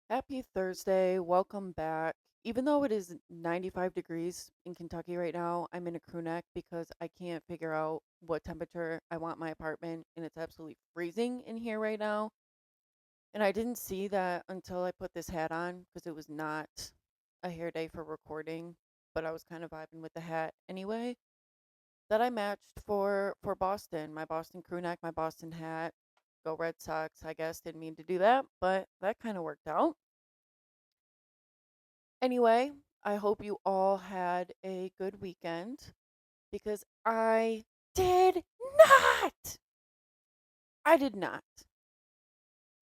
Happy Thursday. Welcome back. Even though it is 95 degrees in Kentucky right now, I'm in a crew neck because I can't figure out what temperature I want my apartment, and it's absolutely freezing in here right now. And I didn't see that until I put this hat on because it was not a hair day for recording, but I was kind of vibing with the hat anyway. That I matched for Boston, my Boston crew neck, my Boston hat. Go Red Sox, I guess. Didn't mean to do that, but that kind of worked out. Anyway, I hope you all had a good weekend because I did not. I did not.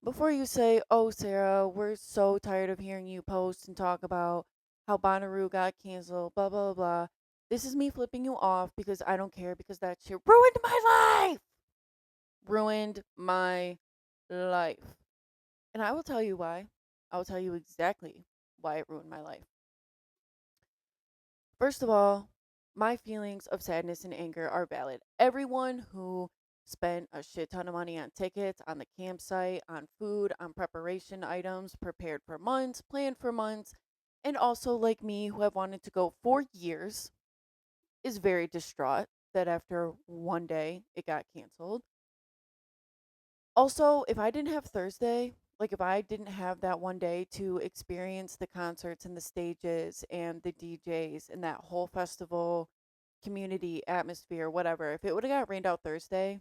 Before you say, oh, Sarah, we're so tired of hearing you post and talk about how Bonnaroo got canceled, blah, blah, blah. This is me flipping you off because I don't care because that shit ruined my life. Ruined my life. And I will tell you why. I will tell you exactly why it ruined my life. First of all, my feelings of sadness and anger are valid. Everyone who spent a shit ton of money on tickets, on the campsite, on food, on preparation items, prepared for months, planned for months, and also like me who have wanted to go for years, is very distraught that after one day it got canceled. Also, if I didn't have Thursday, like if I didn't have that one day to experience the concerts and the stages and the DJs and that whole festival community atmosphere, whatever, if it would have got rained out Thursday,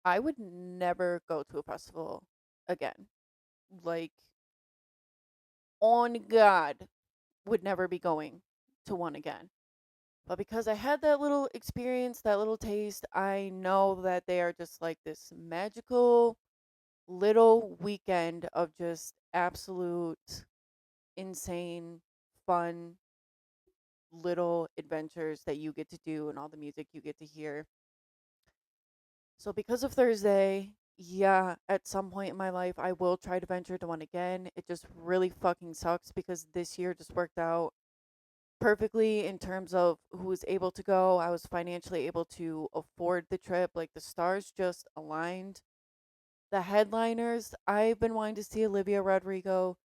I would never go to a festival again. Like, on God, would never be going to one again. But because I had that little experience, that little taste, I know that they are just like this magical little weekend of just absolute insane fun little adventures that you get to do and all the music you get to hear. So because of Thursday, yeah, at some point in my life I will try to venture to one again. It just really fucking sucks because this year just worked out perfectly in terms of who was able to go. I was financially able to afford the trip. Like the stars just aligned. The headliners, I've been wanting to see Olivia Rodrigo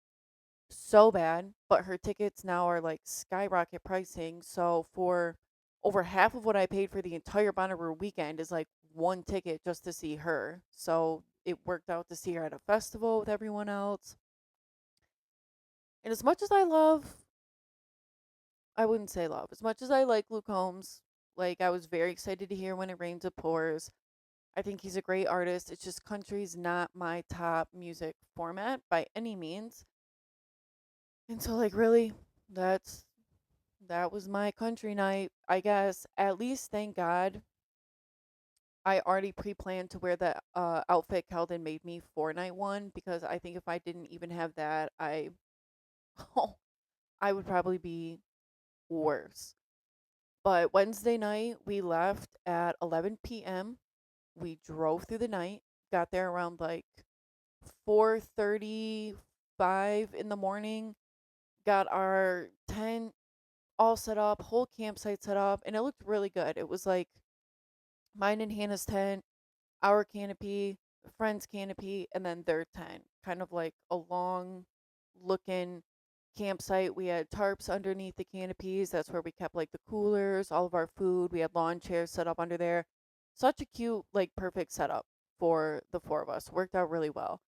so bad, but her tickets now are like skyrocket pricing. So for over half of what I paid for the entire Bonnaroo weekend is like one ticket just to see her. So it worked out to see her at a festival with everyone else. And as much as I love, I wouldn't say love, as much as I like Luke Combs, like I was very excited to hear When It Rains It Pours. I think he's a great artist. It's just country's not my top music format by any means. And so like really that was my country night, I guess. At least, thank God, I already pre-planned to wear the outfit Keldon made me for night one because I think if I didn't even have that, I would probably be worse. But Wednesday night, we left at 11 p.m. We drove through the night, got there around like 4:35 in the morning, got our tent all set up, whole campsite set up, and it looked really good. It was like mine and Hannah's tent, our canopy, a friend's canopy, and then their tent. Kind of like a long looking campsite. We had tarps underneath the canopies. That's where we kept like the coolers, all of our food. We had lawn chairs set up under there. Such a cute, like perfect setup for the four of us. Worked out really well.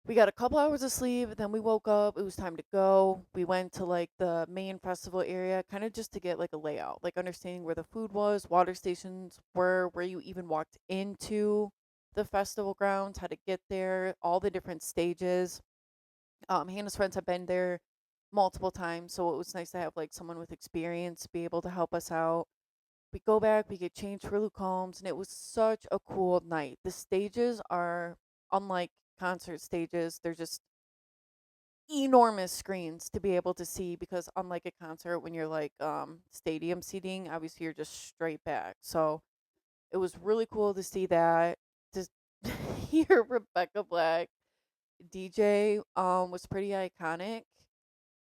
We got a couple hours of sleep, then we woke up. It was time to go. We went to like the main festival area, kind of just to get like a layout, like understanding where the food was, water stations were, where you even walked into the festival grounds, how to get there, all the different stages. Hannah's friends have been there multiple times, so it was nice to have like someone with experience be able to help us out. We go back, we get changed for Luke Combs, and it was such a cool night. The stages are unlike concert stages. They're just enormous screens to be able to see because unlike a concert when you're like stadium seating, obviously you're just straight back. So it was really cool to see that. To hear Rebecca Black DJ was pretty iconic.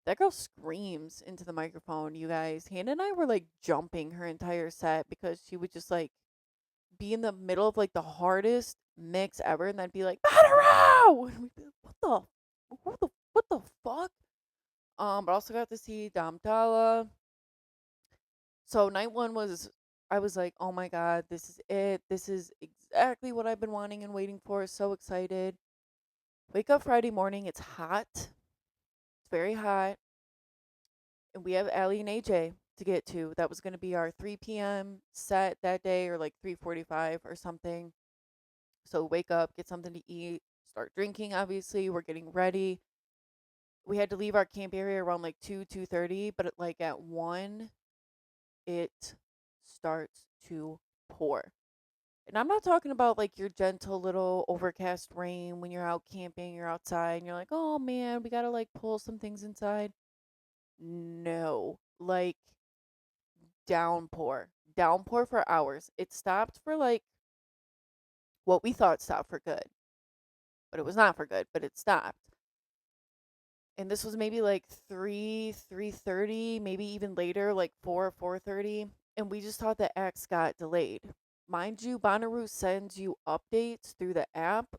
That girl screams into the microphone, you guys. Hannah and I were like jumping her entire set because she would just like be in the middle of like the hardest mix ever and then be like, Bonnaroo! And we'd be like, what the? But also got to see Damtala. So night one was, I was like, oh my god, this is it. This is exactly what I've been wanting and waiting for. So excited. Wake up Friday morning. It's hot. It's very hot, and we have Allie and AJ to get to. That was going to be our 3 p.m. set that day, or like 3:45 or something. So wake up, get something to eat, start drinking. Obviously, we're getting ready. We had to leave our camp area around like 2:30, but at 1, it starts to pour. And I'm not talking about like your gentle little overcast rain when you're out camping, you're outside, and you're like, oh man, we gotta like pull some things inside. No, like downpour, downpour for hours. It stopped for like what we thought stopped for good, but it was not for good, but it stopped. And this was maybe like 3:30, maybe even later, like 4:30, and we just thought the X got delayed. Mind you, Bonnaroo sends you updates through the app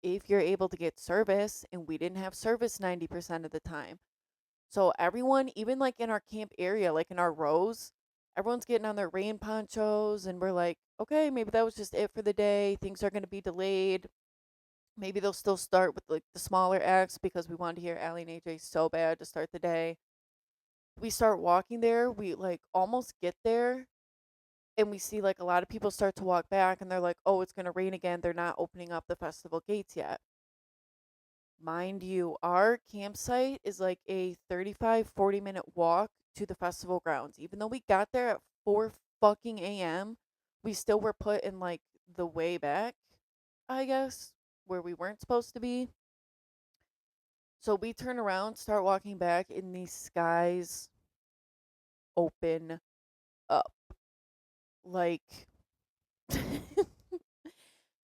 if you're able to get service, and we didn't have service 90% of the time. So everyone, even like in our camp area, like in our rows, everyone's getting on their rain ponchos, and we're like, okay, maybe that was just it for the day. Things are going to be delayed. Maybe they'll still start with like the smaller acts because we wanted to hear Allie and AJ so bad to start the day. We start walking there. We like almost get there, and we see like a lot of people start to walk back, and they're like, oh, it's going to rain again. They're not opening up the festival gates yet. Mind you, our campsite is like a 35-40 minute walk to the festival grounds. Even though we got there at 4 fucking a.m., we still were put in like the way back, I guess, where we weren't supposed to be. So we turn around, start walking back, and these skies open up. Like,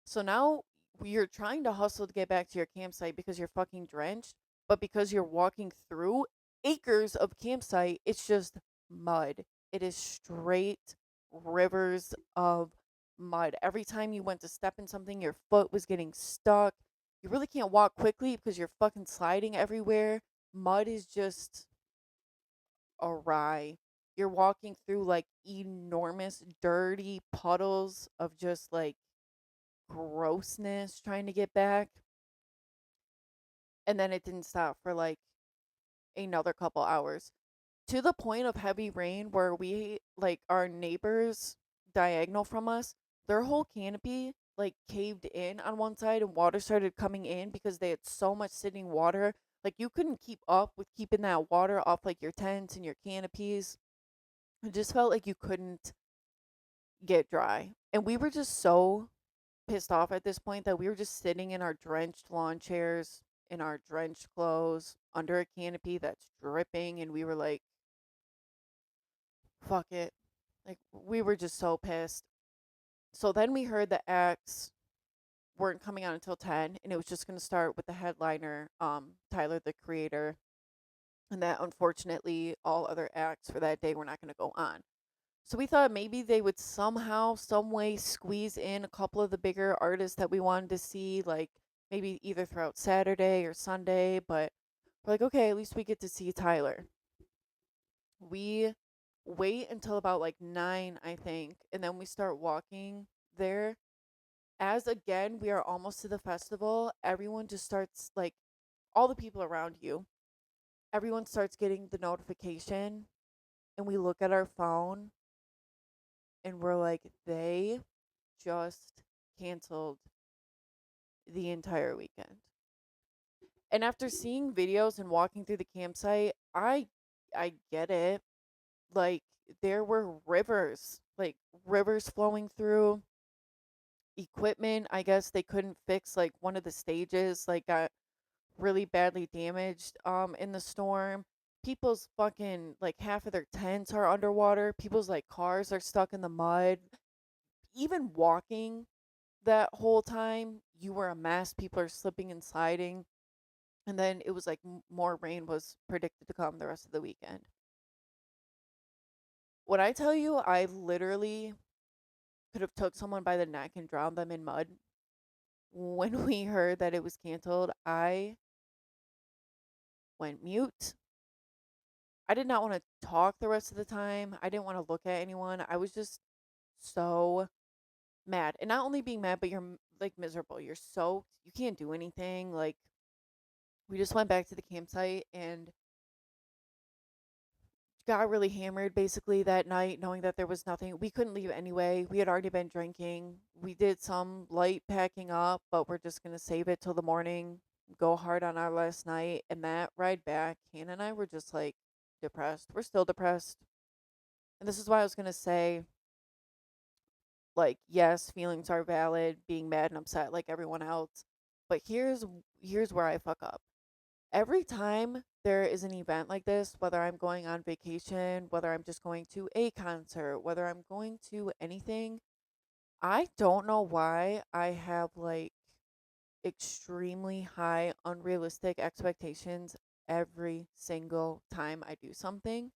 so now you're trying to hustle to get back to your campsite because you're fucking drenched, but because you're walking through acres of campsite, it's just mud. It is straight rivers of mud. Every time you went to step in something, your foot was getting stuck. You really can't walk quickly because you're fucking sliding everywhere. Mud is just awry. You're walking through like enormous, dirty puddles of just like grossness trying to get back. And then it didn't stop for like another couple hours to the point of heavy rain where we like our neighbors diagonal from us, their whole canopy like caved in on one side and water started coming in because they had so much sitting water. Like you couldn't keep up with keeping that water off like your tents and your canopies. It just felt like you couldn't get dry. And we were just so pissed off at this point that we were just sitting in our drenched lawn chairs, in our drenched clothes, under a canopy that's dripping, and we were like, fuck it. Like, we were just so pissed. So then we heard the acts weren't coming out until 10, and it was just going to start with the headliner, Tyler, the Creator, and that unfortunately all other acts for that day were not going to go on. So we thought maybe they would somehow, some way squeeze in a couple of the bigger artists that we wanted to see, like maybe either throughout Saturday or Sunday. But we're like, okay, at least we get to see Tyler. We wait until about like 9, I think, and then we start walking there. As again, we are almost to the festival, everyone just starts like all the people around you, everyone starts getting the notification, and we look at our phone and we're like, they just canceled the entire weekend. And after seeing videos and walking through the campsite, I get it. Like there were rivers, like rivers flowing through. Equipment, I guess they couldn't fix like one of the stages, like got really badly damaged in the storm. People's fucking like half of their tents are underwater. People's like cars are stuck in the mud. Even walking that whole time, you were a mess. People are slipping and sliding. And then it was like more rain was predicted to come the rest of the weekend. When I tell you, I literally could have took someone by the neck and drowned them in mud. When we heard that it was canceled, I went mute. I did not want to talk the rest of the time. I didn't want to look at anyone. I was just so mad. And not only being mad, but like miserable. You're soaked. You can't do anything. Like, we just went back to the campsite and got really hammered basically that night, knowing that there was nothing. We couldn't leave anyway. We had already been drinking. We did some light packing up, but we're just going to save it till the morning, go hard on our last night. And that ride back, Hannah and I were just like depressed. We're still depressed. And this is why I was going to say, like, yes, feelings are valid, being mad and upset like everyone else. But here's where I fuck up. Every time there is an event like this, whether I'm going on vacation, whether I'm just going to a concert, whether I'm going to anything, I don't know why I have like extremely high, unrealistic expectations every single time I do something.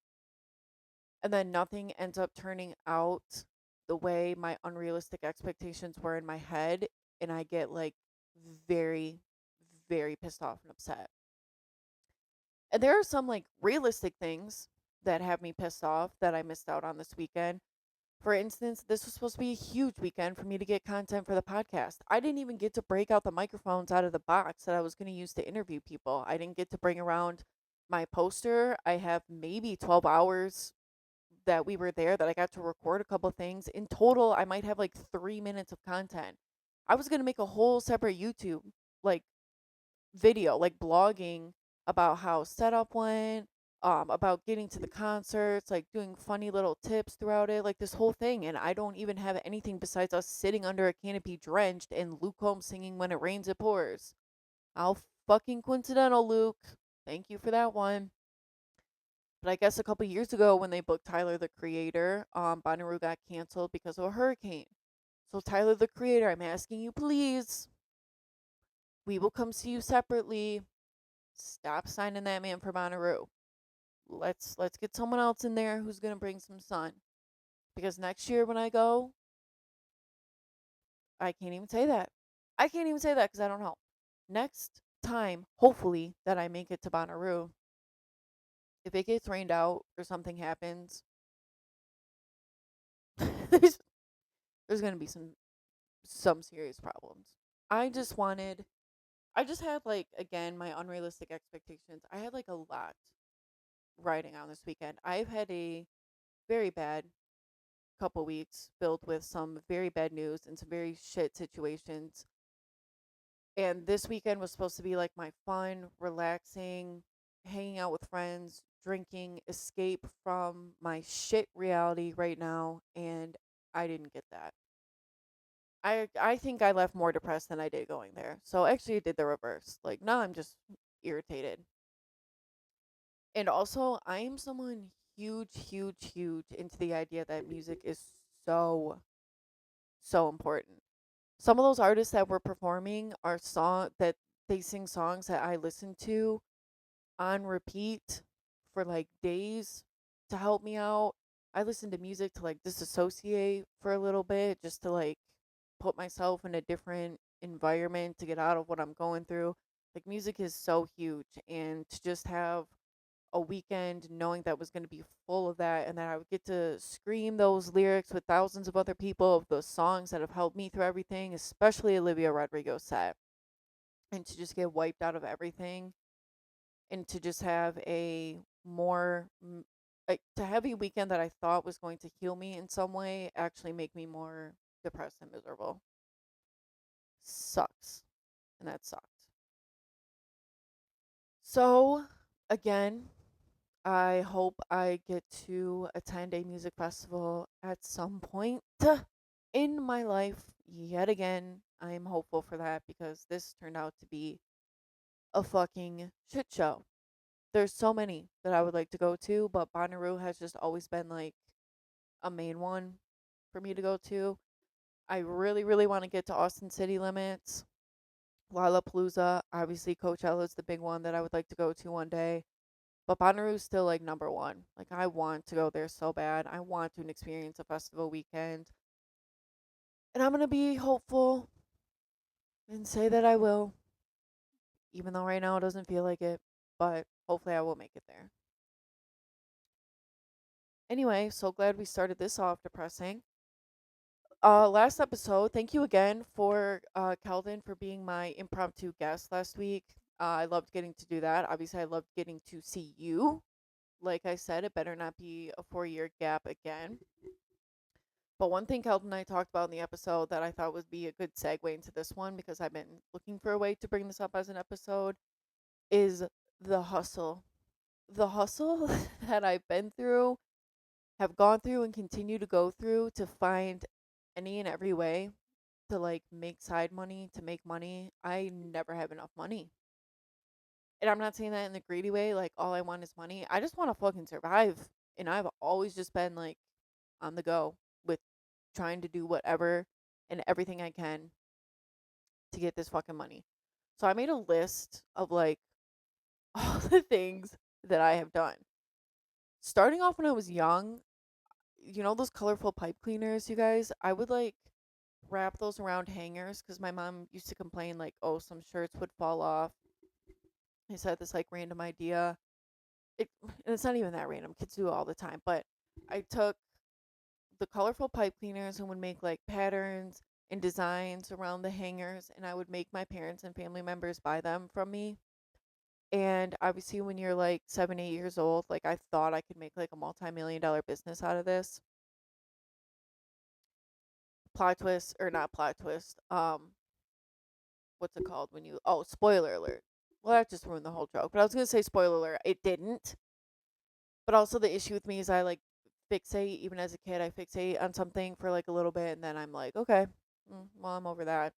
And then nothing ends up turning out the way my unrealistic expectations were in my head. And I get like very, very pissed off and upset. And there are some like realistic things that have me pissed off that I missed out on this weekend. For instance, this was supposed to be a huge weekend for me to get content for the podcast. I didn't even get to break out the microphones out of the box that I was going to use to interview people. I didn't get to bring around my poster. I have maybe 12 hours that we were there that I got to record a couple things. In total, I might have like 3 minutes of content. I was going to make a whole separate YouTube like video, like blogging about how setup went, about getting to the concerts, like doing funny little tips throughout it, like this whole thing. And I don't even have anything besides us sitting under a canopy drenched and Luke Combs singing When It Rains, It Pours. How fucking coincidental, Luke. Thank you for that one. But I guess a couple years ago when they booked Tyler the Creator, Bonnaroo got canceled because of a hurricane. So Tyler the Creator, I'm asking you please, we will come see you separately. Stop signing that man for Bonnaroo. Let's get someone else in there who's gonna bring some sun. Because next year when I go, I can't even say that. I can't even say that because I don't know. Next time, hopefully, that I make it to Bonnaroo, if it gets rained out or something happens, there's there's gonna be some serious problems. I just wanted I just had like again my unrealistic expectations. I had like a lot riding on this weekend. I've had a very bad couple weeks filled with some very bad news and some very shit situations. And this weekend was supposed to be like my fun, relaxing, hanging out with friends, drinking, escape from my shit reality right now. And I didn't get that. I think I left more depressed than I did going there. So actually, I did the reverse. Like, now I'm just irritated. And also, I am someone huge, huge, huge into the idea that music is so, so important. Some of those artists that were performing are song that they sing songs that I listen to on repeat for like days to help me out. I listen to music to like disassociate for a little bit just to like put myself in a different environment to get out of what I'm going through. Like music is so huge and to just have a weekend knowing that was going to be full of that and that I would get to scream those lyrics with thousands of other people of those songs that have helped me through everything, especially Olivia Rodrigo's set, and to just get wiped out of everything and to just have a more like to have a weekend that I thought was going to heal me in some way actually make me more depressed and miserable. Sucks. And that sucked. So, again, I hope I get to attend a music festival at some point in my life yet again. I am hopeful for that because this turned out to be a fucking shit show. There's so many that I would like to go to, but Bonnaroo has just always been like a main one for me to go to. I really, really want to get to Austin City Limits, Lollapalooza. Obviously, Coachella is the big one that I would like to go to one day. But Bonnaroo's still like number one. Like I want to go there so bad. I want to experience a festival weekend. And I'm gonna be hopeful and say that I will, even though right now it doesn't feel like it. But hopefully I will make it there. Anyway, so glad we started this off depressing. Last episode, thank you again for Calvin for being my impromptu guest last week. I loved getting to do that. Obviously, I loved getting to see you. Like I said, it better not be a 4 year gap again. But one thing Calvin and I talked about in the episode that I thought would be a good segue into this one, because I've been looking for a way to bring this up as an episode, is the hustle. The hustle that I've been through, have gone through, and continue to go through to find any and every way to like make side money, to make money. I never have enough money. And I'm not saying that in the greedy way, like all I want is money. I just want to fucking survive. And I've always just been like on the go with trying to do whatever and everything I can to get this fucking money. So I made a list of like all the things that I have done. Starting off when I was young, you know those colorful pipe cleaners, you guys? I would like wrap those around hangers because my mom used to complain like, oh, some shirts would fall off. I just had this like random idea. And it's not even that random. Kids do it all the time. But I took the colorful pipe cleaners and would make like patterns and designs around the hangers, and I would make my parents and family members buy them from me. And obviously, when you're like 7, 8 years old, like I thought I could make like a multi-million-dollar business out of this. Plot twist, or not plot twist. What's it called when you? Oh, spoiler alert. Well, that just ruined the whole joke. But I was gonna say spoiler alert. It didn't. But also the issue with me is I like fixate. Even as a kid, I fixate on something for like a little bit, and then I'm like, okay, well, I'm over that.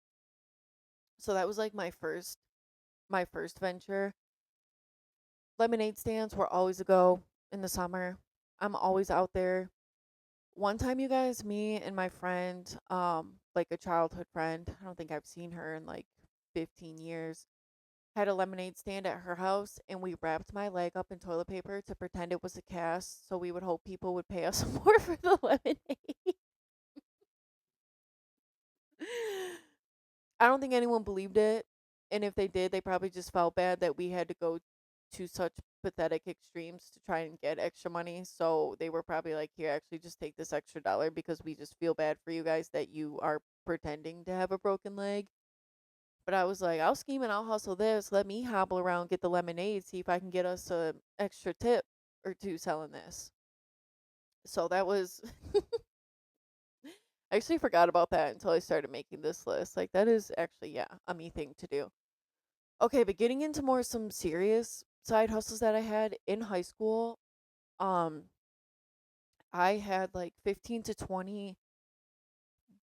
So that was like my first venture. Lemonade stands were always a go in the summer. I'm always out there. One time, you guys, me and my friend, like a childhood friend, I don't think I've seen her in like 15 years, had a lemonade stand at her house, and we wrapped my leg up in toilet paper to pretend it was a cast so we would hope people would pay us more for the lemonade. I don't think anyone believed it. And if they did, they probably just felt bad that we had to go to such pathetic extremes to try and get extra money. So they were probably like, here, actually, just take this extra dollar because we just feel bad for you guys that you are pretending to have a broken leg. But I was like, I'll scheme and I'll hustle this. Let me hobble around, get the lemonade, see if I can get us a extra tip or two selling this. So that was I actually forgot about that until I started making this list. Like that is actually, yeah, a me thing to do. Okay, but getting into more some serious side hustles that I had in high school, um, I had like 15 to 20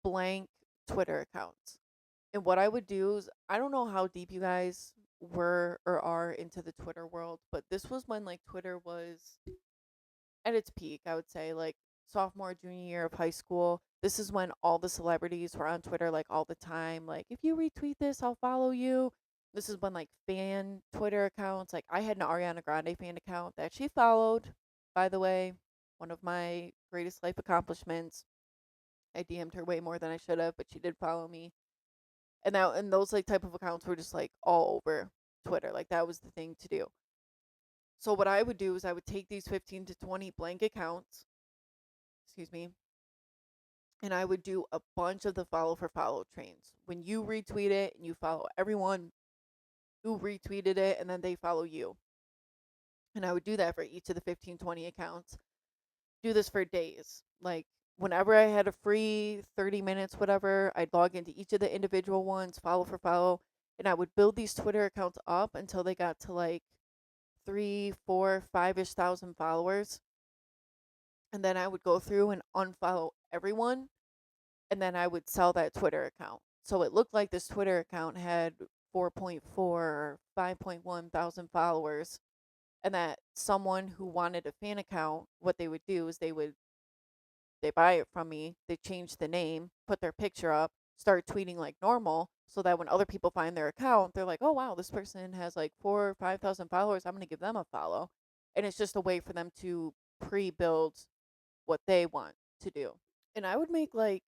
blank Twitter accounts. And what I would do is, I don't know how deep you guys were or are into the Twitter world, but this was when like Twitter was at its peak, I would say, like sophomore, junior year of high school. This is when all the celebrities were on Twitter like all the time. Like, if you retweet this, I'll follow you. This is when like fan Twitter accounts, like I had an Ariana Grande fan account that she followed, by the way. One of my greatest life accomplishments. I DM'd her way more than I should have, but she did follow me. And those like type of accounts were just like all over Twitter. Like that was the thing to do. So what I would do is I would take these 15 to 20 blank accounts, excuse me, and I would do a bunch of the follow for follow trains. When you retweet it and you follow everyone who retweeted it and then they follow you. And I would do that for each of the 15, 20 accounts. Do this for days. Like whenever I had a free 30 minutes, whatever, I'd log into each of the individual ones, follow for follow, and I would build these Twitter accounts up until they got to like 3, 4, 5-ish thousand followers. And then I would go through and unfollow everyone, and then I would sell that Twitter account. So it looked like this Twitter account had 4.4 or 5.1 thousand followers, and that someone who wanted a fan account, what they would do is they buy it from me, they change the name, put their picture up, start tweeting like normal, so that when other people find their account, they're like, "Oh wow, this person has like 4 or 5 thousand followers. I'm gonna give them a follow," and it's just a way for them to pre-build what they want to do. And I would make like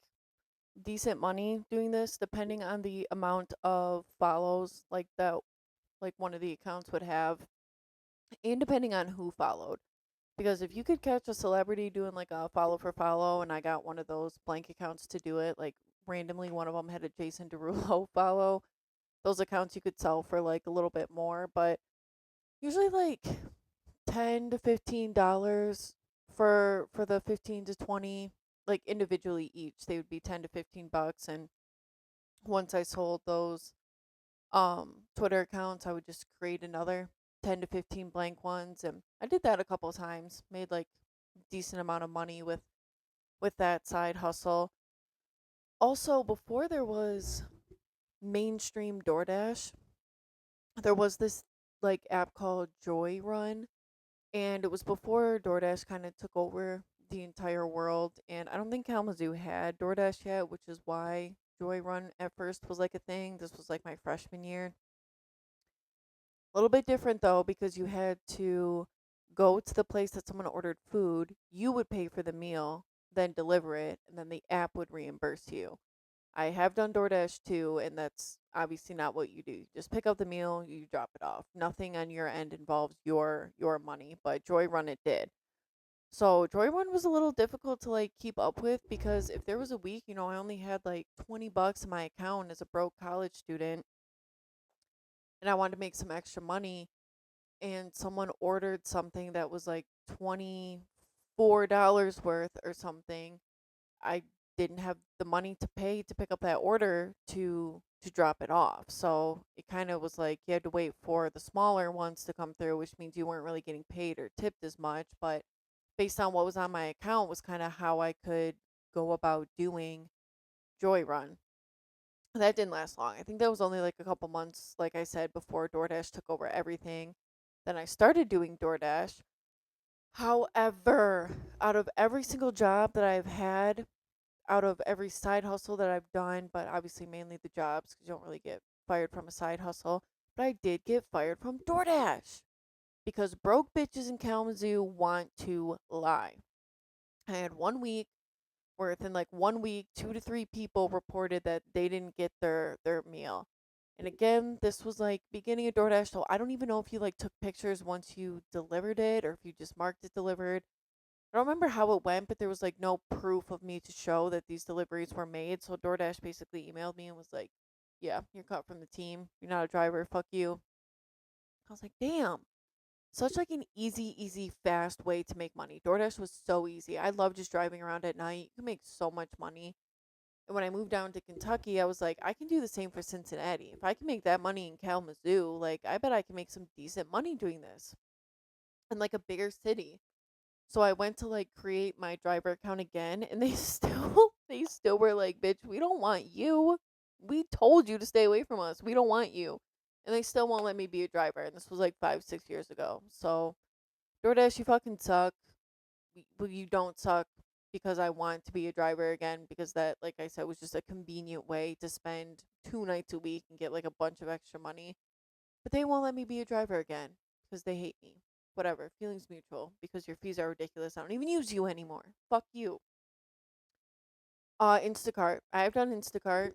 decent money doing this depending on the amount of follows like that, like one of the accounts would have, and depending on who followed. Because if you could catch a celebrity doing like a follow for follow, and I got one of those blank accounts to do it, like randomly one of them had a Jason Derulo follow, those accounts you could sell for like a little bit more, but usually like $10 to $15 for the 15 to 20, like individually each. They would be 10 to 15 bucks, and once I sold those Twitter accounts, I would just create another 10 to 15 blank ones, and I did that a couple of times. Made like decent amount of money with that side hustle. Also, before there was mainstream DoorDash, there was this like app called Joy Run, and it was before DoorDash kind of took over the entire world. And I don't think Kalamazoo had DoorDash yet, which is why Joy Run at first was like a thing. This was like my freshman year. A little bit different though, because you had to go to the place that someone ordered food, you would pay for the meal, then deliver it, and then the app would reimburse you. I have done DoorDash too, and that's obviously not what you do. You just pick up the meal, you drop it off. Nothing on your end involves your money, but Joy Run it did. So Joy Run was a little difficult to like keep up with, because if there was a week, I only had like 20 bucks in my account as a broke college student, and I wanted to make some extra money, and someone ordered something that was like $24 worth or something, I didn't have the money to pay to pick up that order to drop it off. So it kind of was like you had to wait for the smaller ones to come through, which means you weren't really getting paid or tipped as much, but based on what was on my account was kind of how I could go about doing Joy Run. That didn't last long. I think that was only like a couple months, like I said, before DoorDash took over everything. Then I started doing DoorDash. However, out of every single job that I've had, out of every side hustle that I've done, but obviously mainly the jobs because you don't really get fired from a side hustle, but I did get fired from DoorDash because broke bitches in Kalamazoo want to lie. I had 1 week where within like 1 week, 2 to 3 people reported that they didn't get their meal. And again, this was like beginning of DoorDash, so I don't even know if you like took pictures once you delivered it or if you just marked it delivered. I don't remember how it went, but there was like no proof of me to show that these deliveries were made. So DoorDash basically emailed me and was like, "Yeah, you're cut from the team. You're not a driver. Fuck you." I was like, "Damn." Such like an easy, fast way to make money. DoorDash was so easy. I love just driving around at night. You can make so much money. And when I moved down to Kentucky, I was like, I can do the same for Cincinnati. If I can make that money in Kalamazoo, like I bet I can make some decent money doing this in like a bigger city. So I went to like create my driver account again, and they still were like, "Bitch, we don't want you. We told you to stay away from us. We don't want you." And they still won't let me be a driver, and this was like 5 6 years ago. So DoorDash, you fucking suck. Well, you don't suck because I want to be a driver again, because that, like I said, was just a convenient way to spend 2 nights a week and get like a bunch of extra money. But they won't let me be a driver again because they hate me. Whatever, feelings mutual, because your fees are ridiculous. I don't even use you anymore. Fuck you. Instacart. I've done Instacart.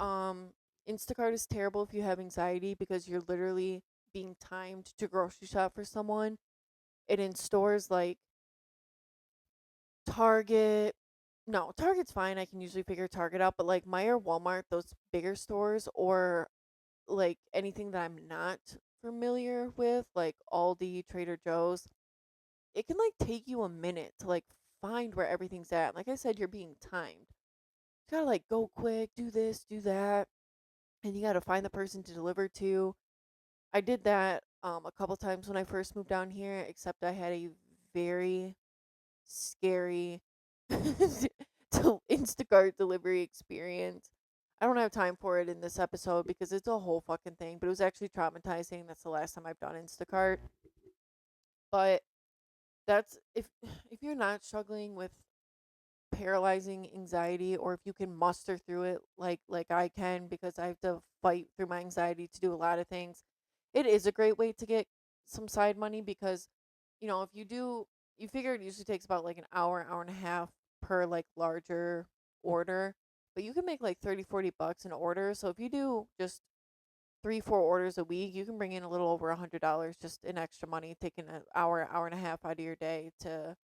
Um, Instacart is terrible if you have anxiety because you're literally being timed to grocery shop for someone. And in stores like Target, no, Target's fine. I can usually figure Target out, but like Meijer, Walmart, those bigger stores, or like anything that I'm not familiar with, like Aldi, Trader Joe's, it can like take you a minute to like find where everything's at. Like I said, you're being timed. You gotta like go quick, do this, do that, and you gotta find the person to deliver to. I did that a couple times when I first moved down here, except I had a very scary Instacart delivery experience. I don't have time for it in this episode because it's a whole fucking thing, but it was actually traumatizing. That's the last time I've done Instacart. But that's if you're not struggling with paralyzing anxiety, or if you can muster through it like I can, because I have to fight through my anxiety to do a lot of things, it is a great way to get some side money. Because if you figure it usually takes about like an hour and a half per like larger order, but you can make like 30 40 bucks an order. So if you do just three, four orders a week, you can bring in a little over $100 just in extra money, taking an hour, hour and a half out of your day to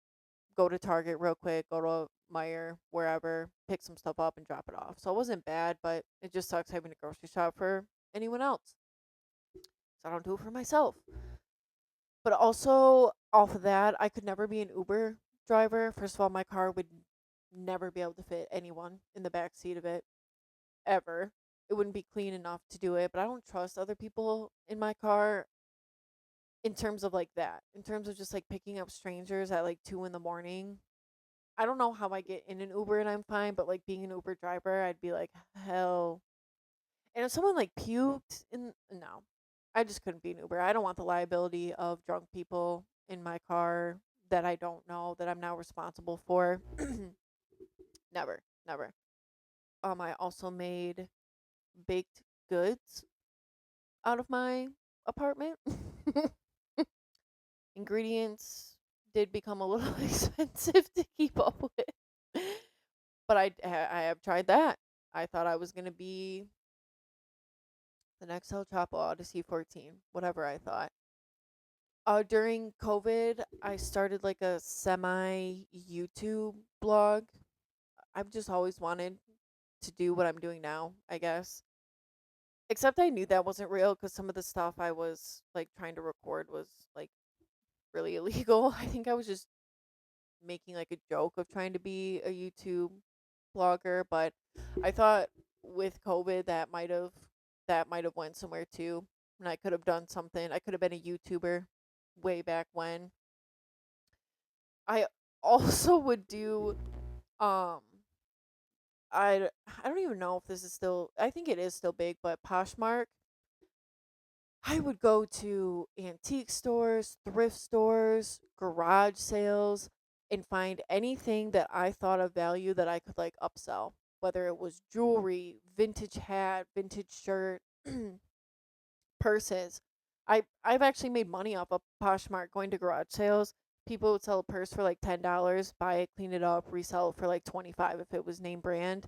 go to Target real quick, go to Meyer, wherever, pick some stuff up and drop it off. So it wasn't bad, but it just sucks having to grocery shop for anyone else. So I don't do it for myself. But also, off of that, I could never be an Uber driver. First of all, my car would never be able to fit anyone in the back seat of it ever. It wouldn't be clean enough to do it, but I don't trust other people in my car in terms of like that. In terms of just like picking up strangers at like 2 in the morning. I don't know how I get in an Uber and I'm fine, but like being an Uber driver, I'd be like, hell. And if someone like puked in, no, I just couldn't be an Uber. I don't want the liability of drunk people in my car that I don't know that I'm now responsible for. Never, never. I also made baked goods out of my apartment. Ingredients did become a little expensive to keep up with, but I have tried that. I thought I was gonna be the next El Chapo Odyssey 14, whatever I thought. During COVID, I started like a semi YouTube blog. I've just always wanted to do what I'm doing now, I guess. Except I knew that wasn't real because some of the stuff I was like trying to record was like really illegal. I think I was just making like a joke of trying to be a YouTube blogger, but I thought with COVID that might have went somewhere too, and I could have done something. I could have been a YouTuber way back when. I also would do um I don't even know if this is still, I think it is still big, but Poshmark. I would go to antique stores, thrift stores, garage sales, and find anything that I thought of value that I could like upsell, whether it was jewelry, vintage hat, vintage shirt, purses. I've actually made money off of Poshmark going to garage sales. People would sell a purse for like $10, buy it, clean it up, resell it for like 25 if it was name brand.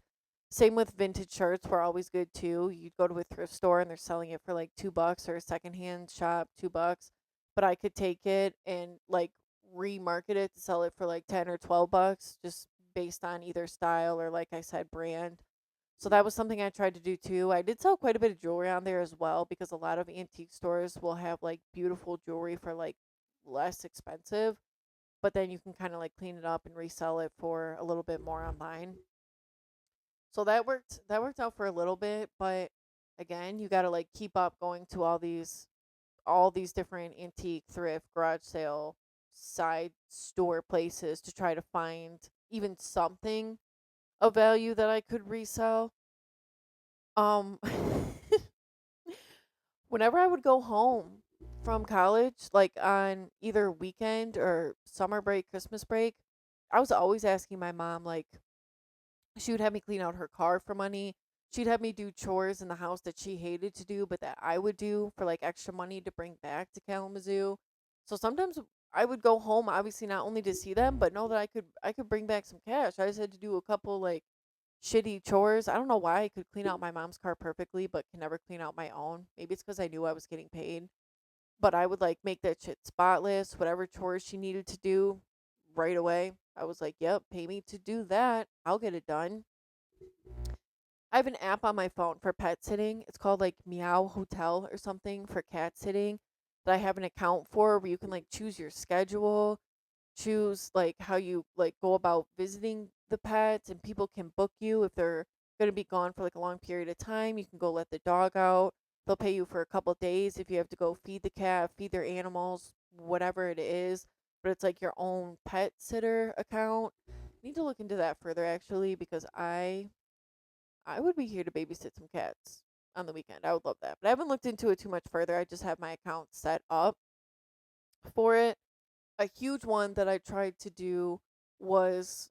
Same with vintage shirts were always good too. You'd go to a thrift store and they're selling it for like $2 or a secondhand shop, $2. But I could take it and like remarket it to sell it for like 10 or $12 just based on either style or like I said, brand. So that was something I tried to do too. I did sell quite a bit of jewelry on there as well because a lot of antique stores will have like beautiful jewelry for like less expensive, but then you can kind of like clean it up and resell it for a little bit more online. So that worked out for a little bit, but again, you got to like keep up going to all these different antique thrift garage sale side store places to try to find even something of value that I could resell. Um Whenever I would go home from college, like on either weekend or summer break, Christmas break, I was always asking my mom, like, she would have me clean out her car for money. She'd have me do chores in the house that she hated to do, but that I would do for like extra money to bring back to Kalamazoo. So sometimes I would go home, obviously not only to see them, but know that I could bring back some cash. I just had to do a couple like shitty chores. I don't know why I could clean out my mom's car perfectly, but can never clean out my own. Maybe it's because I knew I was getting paid. But I would like make that shit spotless, whatever chores she needed to do right away. I was like, yep, pay me to do that. I'll get it done. I have an app on my phone for pet sitting. It's called like Meow Hotel or something for cat sitting that I have an account for where you can like choose your schedule, choose like how you like go about visiting the pets, and people can book you if they're going to be gone for like a long period of time. You can go let the dog out. They'll pay you for a couple days if you have to go feed the cat, feed their animals, whatever it is. But it's like your own pet sitter account. Need to look into that further actually because I would be here to babysit some cats on the weekend. I would love that. But I haven't looked into it too much further. I just have my account set up for it. A huge one that I tried to do was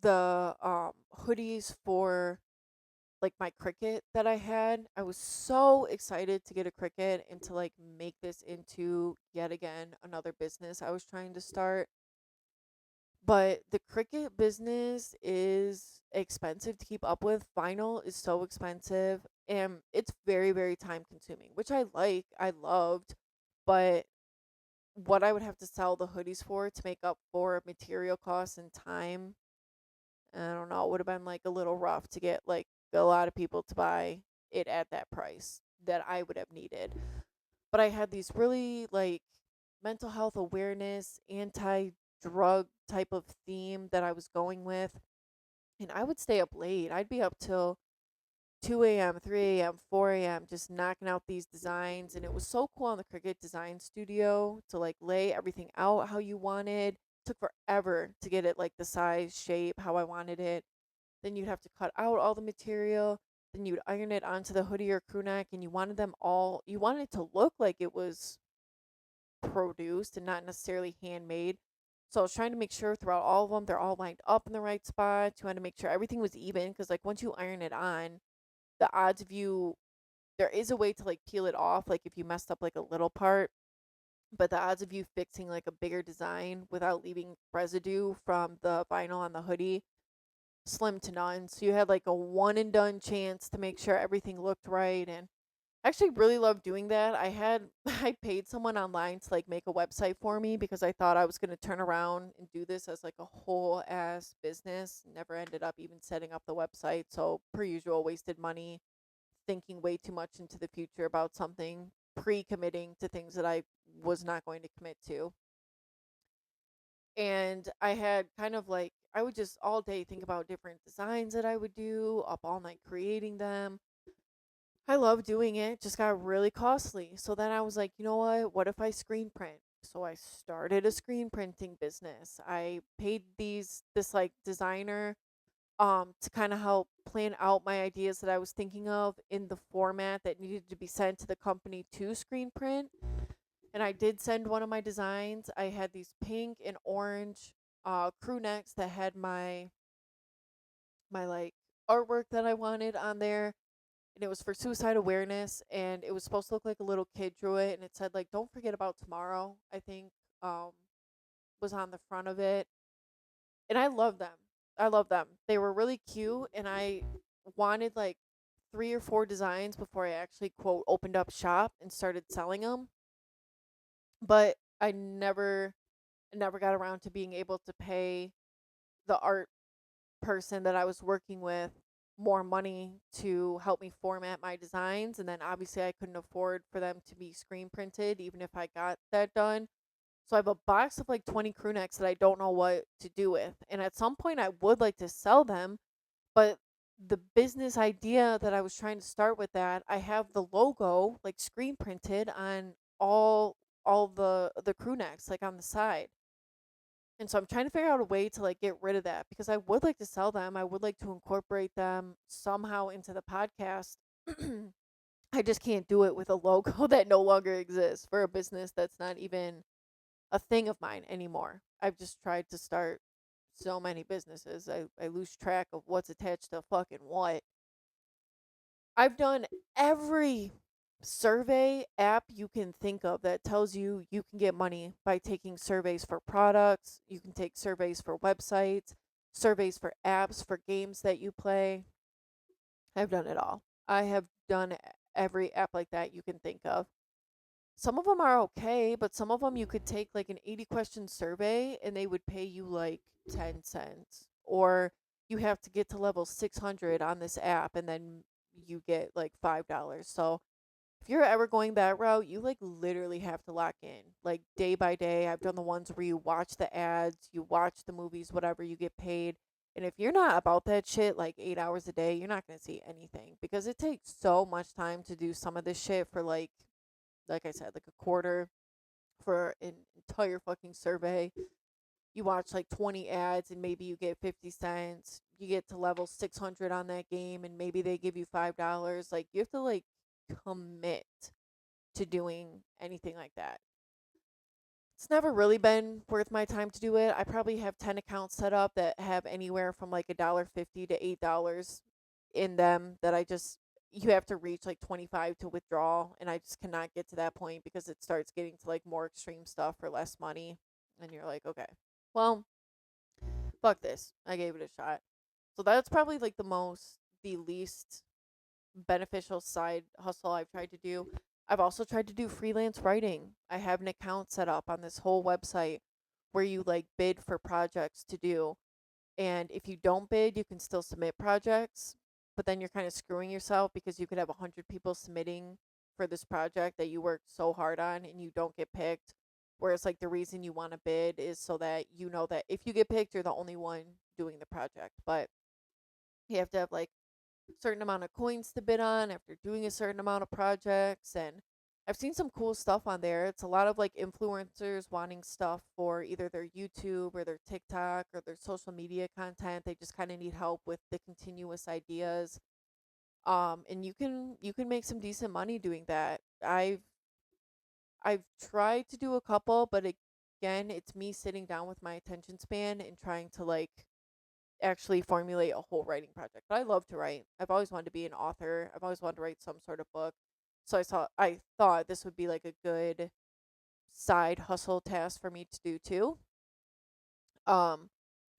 the hoodies for like my cricket that I had. I was so excited to get a cricket and to like make this into yet again another business I was trying to start. But the cricket business is expensive to keep up with. Vinyl is so expensive. and it's very, very time consuming, which I loved, but what I would have to sell the hoodies for to make up for material costs and time, I don't know, it would have been like a little rough to get like a lot of people to buy it at that price that I would have needed. But I had these really like mental health awareness, anti drug type of theme that I was going with. And I would stay up late. I'd be up till 2 a.m., 3 a.m., 4 a.m., just knocking out these designs. And it was so cool on the Cricut Design Studio to like lay everything out how you wanted. Took forever to get it like the size, shape, how I wanted it. Then you'd have to cut out all the material. Then you'd iron it onto the hoodie or crew neck, and you wanted it to look like it was produced and not necessarily handmade. So I was trying to make sure throughout all of them, they're all lined up in the right spots. You want to make sure everything was even because, like, once you iron it on, the odds of you, there is a way to like peel it off, like if you messed up like a little part, but the odds of you fixing like a bigger design without leaving residue from the vinyl on the hoodie, slim to none. So you had like a one and done chance to make sure everything looked right. And I actually really love doing that. I paid someone online to like make a website for me because I thought I was going to turn around and do this as like a whole ass business. Never ended up even setting up the website. So per usual, wasted money thinking way too much into the future about something, pre-committing to things that I was not going to commit to. And I had kind of like I would just all day think about different designs that I would do, up all night creating them. I love doing it, just got really costly. So then I was like, you know what? What if I screen print? So I started a screen printing business. I paid this like designer to kind of help plan out my ideas that I was thinking of in the format that needed to be sent to the company to screen print. And I did send one of my designs. I had these pink and orange crew necks that had my like artwork that I wanted on there, and it was for suicide awareness, and it was supposed to look like a little kid drew it, and it said like don't forget about tomorrow, I think, um was on the front of it. And I love them. I love them. They were really cute, and I wanted like 3 or 4 designs before I actually quote opened up shop and started selling them. But I never got around to being able to pay the art person that I was working with more money to help me format my designs, and then obviously I couldn't afford for them to be screen printed even if I got that done. So I have a box of like 20 crew necks that I don't know what to do with. And at some point I would like to sell them, but the business idea that I was trying to start with that, I have the logo like screen printed on all the crew necks like on the side. And so I'm trying to figure out a way to like get rid of that because I would like to sell them. I would like to incorporate them somehow into the podcast. I just can't do it with a logo that no longer exists for a business that's not even a thing of mine anymore. I've just tried to start so many businesses. I lose track of what's attached to fucking what. I've done every survey app you can think of that tells you you can get money by taking surveys for products. You can take surveys for websites, surveys for apps, for games that you play. I've done it all. I have done every app like that you can think of. Some of them are okay, but some of them you could take like an 80 question survey and they would pay you like 10 cents. Or you have to get to level 600 on this app and then you get like $5. So if you're ever going that route, you like literally have to lock in like day by day. I've done the ones where you watch the ads, you watch the movies, whatever, you get paid. And if you're not about that shit like 8 hours a day, you're not going to see anything because it takes so much time to do some of this shit for like I said, like a quarter for an entire fucking survey. You watch like 20 ads and maybe you get 50 cents. You get to level 600 on that game and maybe they give you $5. Like you have to like commit to doing anything like that. It's never really been worth my time to do it. I probably have 10 accounts set up that have anywhere from like $1.50 to $8 in them that I just you have to reach like 25 to withdraw, and I just cannot get to that point because it starts getting to like more extreme stuff for less money, and you're like, okay, well, fuck this. I gave it a shot. So that's probably like the least beneficial side hustle I've tried to do. I've also tried to do freelance writing. I have an account set up on this whole website where you like bid for projects to do. And if you don't bid, you can still submit projects, but then you're kind of screwing yourself because you could have 100 people submitting for this project that you worked so hard on and you don't get picked. Whereas, like, the reason you want to bid is so that you know that if you get picked, you're the only one doing the project. But you have to have like certain amount of coins to bid on after doing a certain amount of projects. And I've seen some cool stuff on there. It's a lot of like influencers wanting stuff for either their YouTube or their TikTok or their social media content. They just kind of need help with the continuous ideas. And you can make some decent money doing that. I've tried to do a couple, but again, it's me sitting down with my attention span and trying to like actually formulate a whole writing project. But I love to write. I've always wanted to be an author. I've always wanted to write some sort of book. So I thought this would be like a good side hustle task for me to do too. Um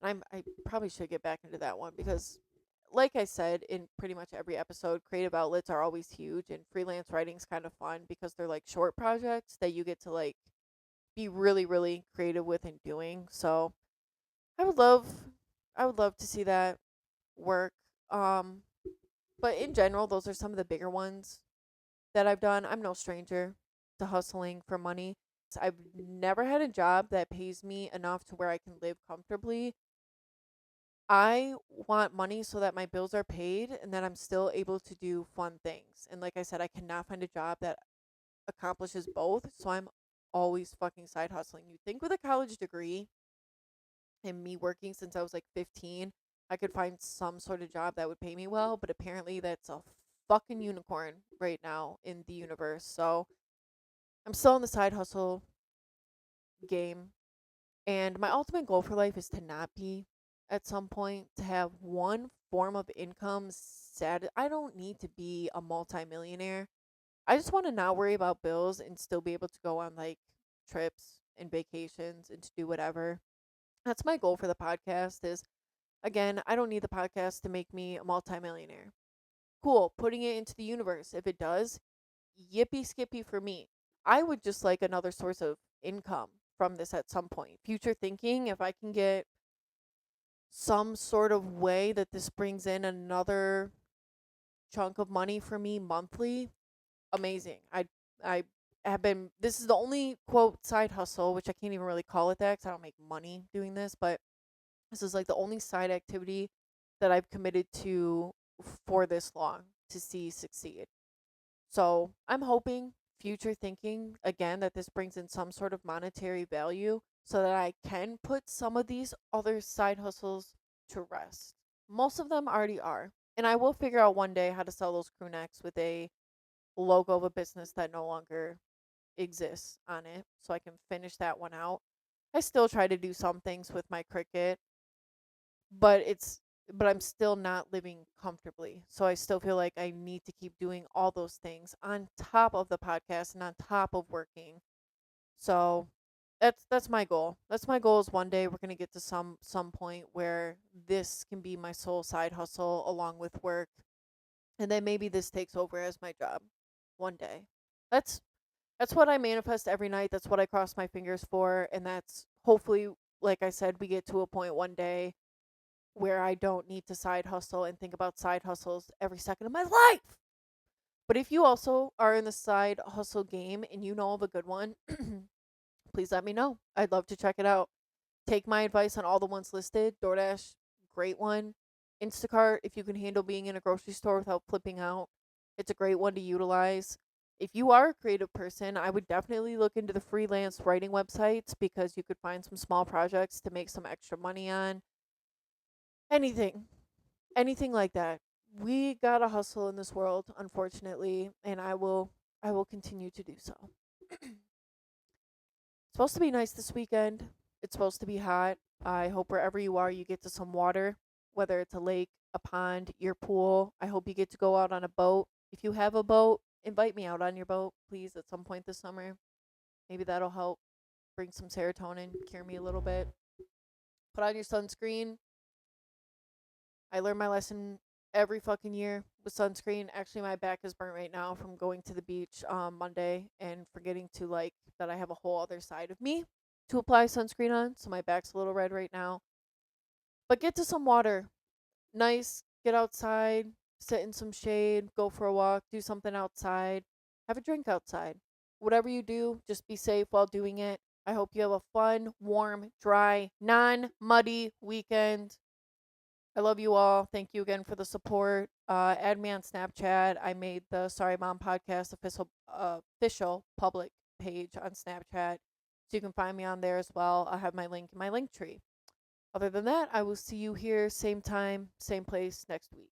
I probably should get back into that one because like I said in pretty much every episode, creative outlets are always huge and freelance writing's kind of fun because they're like short projects that you get to like be really really creative with and doing. So, I would love I would love to see that work. Um, but in general, those are some of the bigger ones that I've done. I'm no stranger to hustling for money. So I've never had a job that pays me enough to where I can live comfortably. I want money so that my bills are paid and that I'm still able to do fun things. And like I said, I cannot find a job that accomplishes both. So I'm always fucking side hustling. You think with a college degree and me working since I was like 15, I could find some sort of job that would pay me well, but apparently that's a fucking unicorn right now in the universe. So I'm still in the side hustle game. And my ultimate goal for life is to not be at some point, to have one form of income. I don't need to be a multimillionaire. I just want to not worry about bills and still be able to go on like trips and vacations and to do whatever. That's my goal for the podcast is, again, I don't need the podcast to make me a multimillionaire. Cool, putting it into the universe. If it does, yippee skippy for me. I would just like another source of income from this at some point. Future thinking, if I can get some sort of way that this brings in another chunk of money for me monthly, amazing. I have been, this is the only quote side hustle, which I can't even really call it that because I don't make money doing this, but this is like the only side activity that I've committed to for this long to see succeed. So I'm hoping, future thinking, again, that this brings in some sort of monetary value so that I can put some of these other side hustles to rest. Most of them already are. And I will figure out one day how to sell those crew necks with a logo of a business that no longer exists on it so I can finish that one out. I still try to do some things with my Cricut, but I'm still not living comfortably. So I still feel like I need to keep doing all those things on top of the podcast and on top of working. So that's my goal. That's my goal is one day we're going to get to some point where this can be my sole side hustle along with work, and then maybe this takes over as my job one day. That's that's what I manifest every night. That's what I cross my fingers for, and that's hopefully, like I said, we get to a point one day where I don't need to side hustle and think about side hustles every second of my life. But if you also are in the side hustle game and you know of a good one, please let me know. I'd love to check it out. Take my advice on all the ones listed. DoorDash, great one. Instacart, if you can handle being in a grocery store without flipping out, it's a great one to utilize. If you are a creative person, I would definitely look into the freelance writing websites because you could find some small projects to make some extra money on. Anything, anything like that. We gotta hustle in this world, unfortunately, and I will continue to do so. It's supposed to be nice this weekend. It's supposed to be hot. I hope wherever you are, you get to some water, whether it's a lake, a pond, your pool. I hope you get to go out on a boat. If you have a boat, invite me out on your boat, please, at some point this summer. Maybe that'll help bring some serotonin, cure me a little bit. Put on your sunscreen. I learned my lesson every fucking year with sunscreen. Actually, my back is burnt right now from going to the beach Monday and forgetting to like that I have a whole other side of me to apply sunscreen on, so my back's a little red right now. But get to some water. Nice, get outside, sit in some shade, go for a walk, do something outside, have a drink outside. Whatever you do, just be safe while doing it. I hope you have a fun, warm, dry, non muddy weekend. I love you all. Thank you again for the support. Add me on Snapchat. I made the Sorry Mom podcast official public page on Snapchat, so you can find me on there as well. I'll have my link in my link tree. Other than that, I will see you here same time, same place next week.